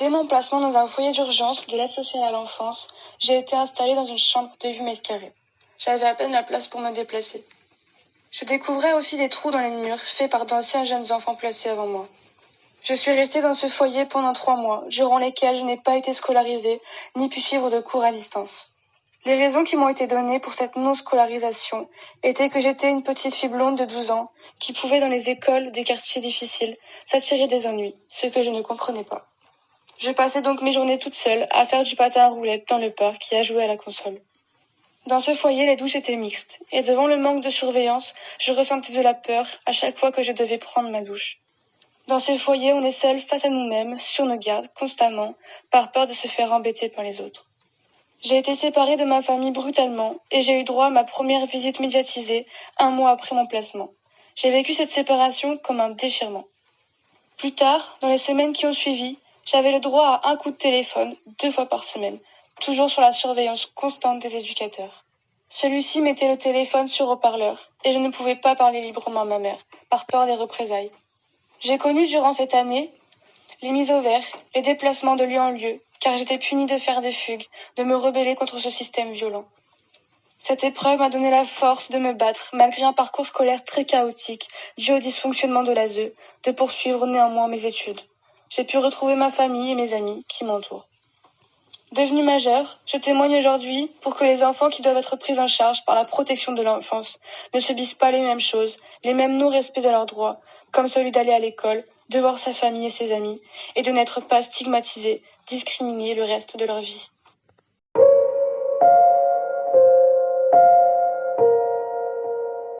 Dès mon placement dans un foyer d'urgence de l'aide sociale à l'enfance, j'ai été installée dans une chambre de 8 mètres carrés. J'avais à peine la place pour me déplacer. Je découvrais aussi des trous dans les murs faits par d'anciens jeunes enfants placés avant moi. Je suis restée dans ce foyer pendant 3 mois, durant lesquels je n'ai pas été scolarisée, ni pu suivre de cours à distance. Les raisons qui m'ont été données pour cette non-scolarisation étaient que j'étais une petite fille blonde de 12 ans, qui pouvait dans les écoles des quartiers difficiles s'attirer des ennuis, ce que je ne comprenais pas. Je passais donc mes journées toute seule à faire du patin à roulettes dans le parc et à jouer à la console. Dans ce foyer, les douches étaient mixtes, et devant le manque de surveillance, je ressentais de la peur à chaque fois que je devais prendre ma douche. Dans ces foyers, on est seul face à nous-mêmes, sur nos gardes, constamment, par peur de se faire embêter par les autres. J'ai été séparée de ma famille brutalement, et j'ai eu droit à ma première visite médiatisée 1 mois après mon placement. J'ai vécu cette séparation comme un déchirement. Plus tard, dans les semaines qui ont suivi, j'avais le droit à un coup de téléphone 2 fois par semaine, toujours sur la surveillance constante des éducateurs. Celui-ci mettait le téléphone sur haut-parleur, et je ne pouvais pas parler librement à ma mère, par peur des représailles. J'ai connu durant cette année les mises au vert, les déplacements de lieu en lieu, car j'étais punie de faire des fugues, de me rebeller contre ce système violent. Cette épreuve m'a donné la force de me battre, malgré un parcours scolaire très chaotique, dû au dysfonctionnement de l'ASE, de poursuivre néanmoins mes études. J'ai pu retrouver ma famille et mes amis qui m'entourent. Devenue majeure, je témoigne aujourd'hui pour que les enfants qui doivent être pris en charge par la protection de l'enfance ne subissent pas les mêmes choses, les mêmes non-respects de leurs droits, comme celui d'aller à l'école, de voir sa famille et ses amis, et de n'être pas stigmatisés, discriminés le reste de leur vie.